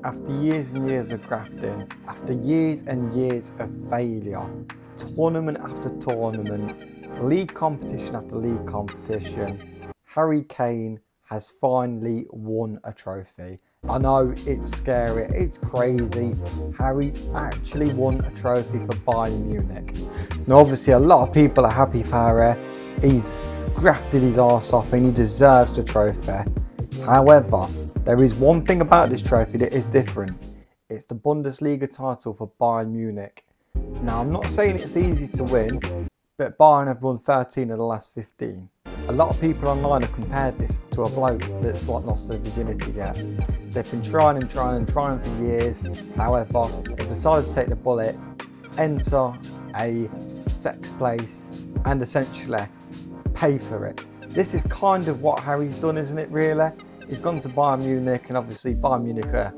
After years and years of grafting, after years and years of failure, tournament after tournament, league competition after league competition, Harry Kane has finally won a trophy. I know it's scary, it's crazy. Harry's actually won a trophy for Bayern Munich. Now obviously a lot of people are happy for Harry. He's grafted his arse off and he deserves the trophy. However, there is one thing about this trophy that is different. It's the Bundesliga title for Bayern Munich. Now I'm not saying it's easy to win, but Bayern have won 13 of the last 15. A lot of people online have compared this to a bloke that's like lost their virginity yet. They've been trying for years. However, they've decided to take the bullet, enter a sex place and essentially pay for it. This is kind of what Harry's done, isn't it really? He's gone to Bayern Munich, and obviously Bayern Munich are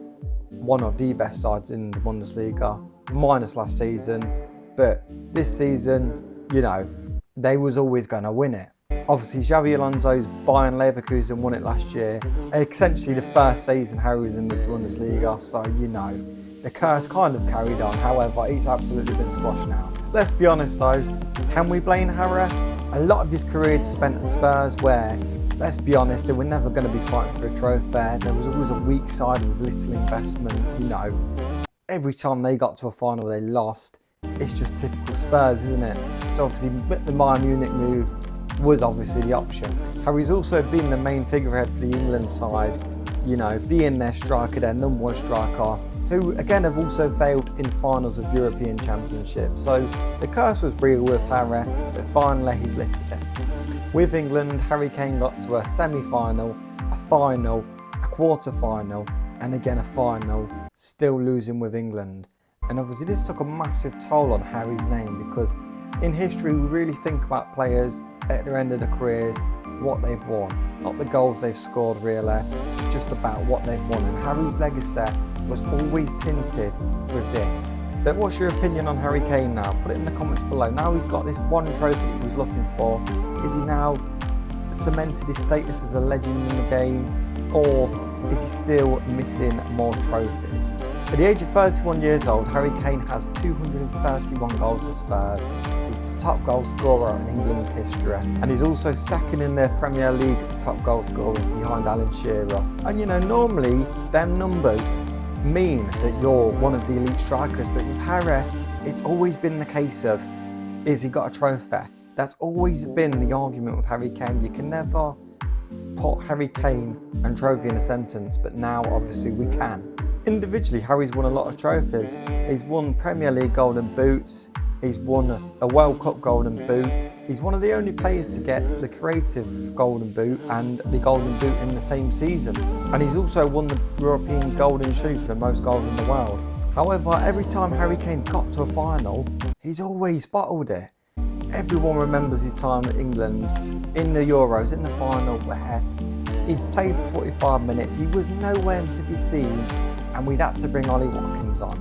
one of the best sides in the Bundesliga, minus last season. But this season, you know, they was always going to win it. Obviously, Xabi Alonso's Bayern Leverkusen won it last year. Essentially, the first season Harry was in the Bundesliga, so you know, the curse kind of carried on. However, it's absolutely been squashed now. Let's be honest though, can we blame Harry? A lot of his career spent at Spurs where, let's be honest, they were never going to be fighting for a trophy. There was always a weak side with little investment, you know. Every time they got to a final, they lost. It's just typical Spurs, isn't it? So obviously, the Bayern Munich move was obviously the option. Harry's also been the main figurehead for the England side, you know, being their striker, their number one striker, who again have also failed in finals of European Championships. So the curse was real with Harry, but finally he's lifted it. With England, Harry Kane got to a semi-final, a final, a quarter-final, and again a final, still losing with England. And obviously this took a massive toll on Harry's name, because in history we really think about players at their end of their careers, what they've won, not the goals they've scored really, it's just about what they've won. And Harry's legacy was always tinted with this. But what's your opinion on Harry Kane now? Put it in the comments below. Now he's got this one trophy he was looking for. Is he now cemented his status as a legend in the game, or is he still missing more trophies? At the age of 31 years old, Harry Kane has 231 goals for Spurs. He's the top goal scorer in England's history, and he's also second in their Premier League top goal scorers behind Alan Shearer. And you know, normally them numbers mean that you're one of the elite strikers, but with Harry, it's always been the case of, is he got a trophy? That's always been the argument with Harry Kane. You can never put Harry Kane and trophy in a sentence, but now obviously we can. Individually, Harry's won a lot of trophies. He's won Premier League Golden Boots, he's won a World Cup Golden Boot, he's one of the only players to get the creative Golden Boot and the Golden Boot in the same season. And he's also won the European Golden Shoe for the most goals in the world. However, every time Harry Kane's got to a final, he's always bottled it. Everyone remembers his time at England in the Euros, in the final, where he played for 45 minutes, he was nowhere to be seen, and we'd had to bring Ollie Watkins on.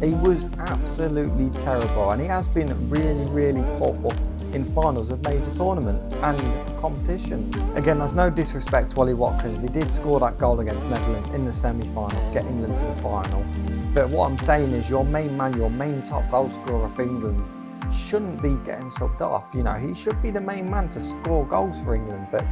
He was absolutely terrible, and he has been really poor in finals of major tournaments and competitions. Again, there's no disrespect to Ollie Watkins. He did score that goal against Netherlands in the semi-final to get England to the final. But what I'm saying is your main man, your main top goal scorer for England shouldn't be getting subbed off. You know, he should be the main man to score goals for England, but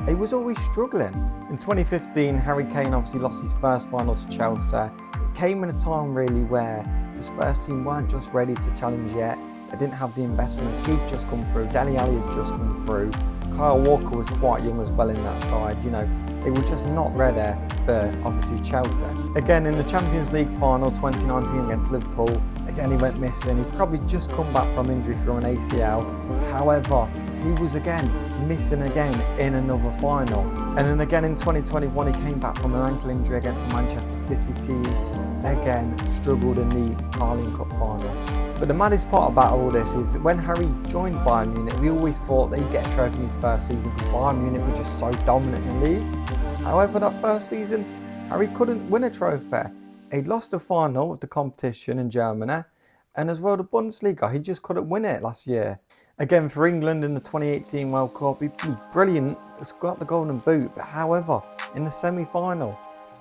he was always struggling. In 2015, Harry Kane obviously lost his first final to Chelsea. It came in a time really where the Spurs team weren't just ready to challenge yet. They didn't have the investment. He'd just come through. Dele Alli had just come through. Kyle Walker was quite young as well in that side. You know, they were just not ready for obviously Chelsea. Again, in the Champions League final 2019 against Liverpool, again he went missing. He'd probably just come back from injury through an ACL. However, he was again missing again in another final. And then again in 2021 he came back from an ankle injury against the Manchester City team. Again, struggled in the Carling Cup final. But the maddest part about all this is when Harry joined Bayern Munich, we always thought that he'd get a trophy in his first season because Bayern Munich were just so dominant in the league. However, that first season, Harry couldn't win a trophy. He'd lost the final of the competition in Germany, and as well the Bundesliga, he just couldn't win it last year. Again, for England in the 2018 World Cup, he was brilliant, he's got the golden boot, but however, in the semi-final,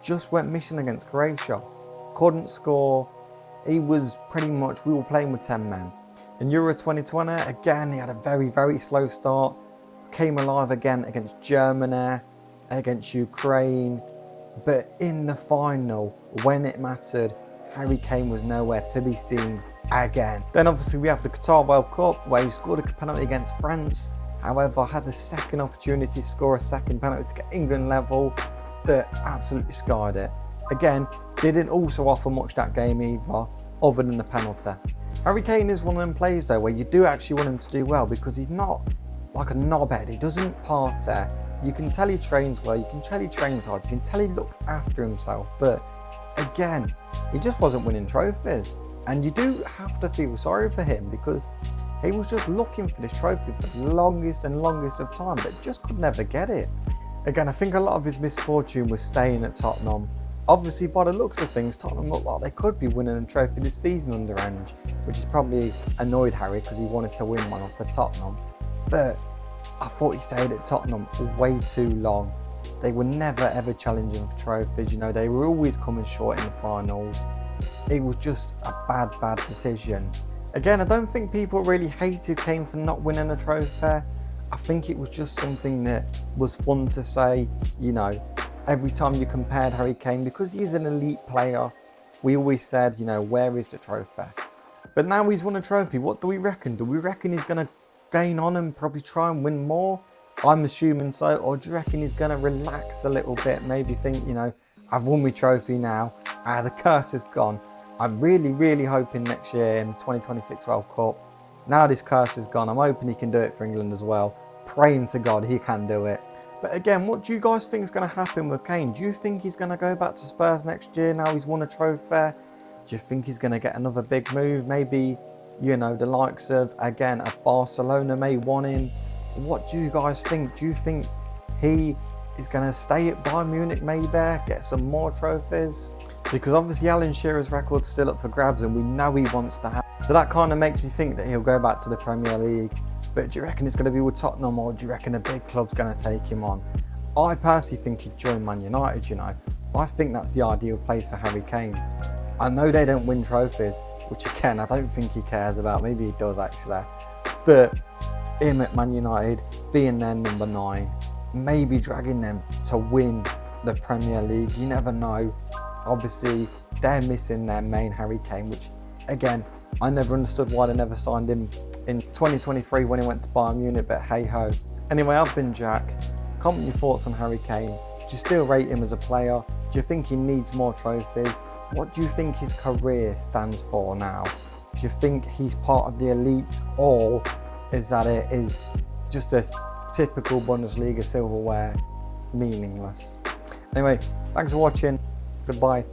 just went missing against Croatia. Couldn't score. He was pretty much, we were playing with 10 men. In Euro 2020, again, he had a very, very slow start. Came alive again against Germany, against Ukraine. But in the final, when it mattered, Harry Kane was nowhere to be seen again. Then obviously we have the Qatar World Cup where he scored a penalty against France. However, had the second opportunity to score a second penalty to get England level, but absolutely scarred it. Again, didn't also offer much that game either, other than the penalty. Harry Kane is one of them players though where you do actually want him to do well, because he's not like a knobhead. He doesn't party. You can tell he trains well, you can tell he trains hard, you can tell he looks after himself, but again, he just wasn't winning trophies. And you do have to feel sorry for him, because he was just looking for this trophy for the longest and longest of time, but just could never get it. Again, I think a lot of his misfortune was staying at Tottenham. Obviously, by the looks of things, Tottenham looked like they could be winning a trophy this season under Ange, which has probably annoyed Harry because he wanted to win one for Tottenham. But I thought he stayed at Tottenham way too long. They were never ever challenging for trophies, you know, they were always coming short in the finals. It was just a bad decision. Again, I don't think people really hated Kane for not winning a trophy. I think it was just something that was fun to say, you know, every time you compared Harry Kane, because he is an elite player, we always said, you know, where is the trophy? But now he's won a trophy, what do we reckon? Do we reckon he's going to gain on and probably try and win more? I'm assuming so. Or do you reckon he's going to relax a little bit, maybe think, you know, I've won my trophy now, the curse is gone. I'm really hoping next year in the 2026 World Cup, now this curse is gone, I'm hoping he can do it for England as well. Praying to God he can do it. But again, what do you guys think is going to happen with Kane? Do you think he's going to go back to Spurs next year now he's won a trophy? Do you think he's going to get another big move? Maybe, you know, the likes of, again, a Barcelona may want him. What do you guys think? Do you think he is going to stay at Bayern Munich maybe, get some more trophies? Because obviously Alan Shearer's record's still up for grabs and we know he wants to have. So that kind of makes you think that he'll go back to the Premier League. But do you reckon it's going to be with Tottenham, or do you reckon a big club's going to take him on? I personally think he'd join Man United, you know. I think that's the ideal place for Harry Kane. I know they don't win trophies, which again, I don't think he cares about. Maybe he does actually. But him at Man United, being their number 9, maybe dragging them to win the Premier League, you never know. Obviously, they're missing their main Harry Kane, which again, I never understood why they never signed him in 2023 when he went to Bayern Munich, but hey ho. Anyway, I've been Jack. Comment your thoughts on Harry Kane. Do you still rate him as a player? Do you think he needs more trophies? What do you think his career stands for now? Do you think he's part of the elites, or is that it is just a typical Bundesliga silverware, meaningless? Anyway, thanks for watching. Goodbye.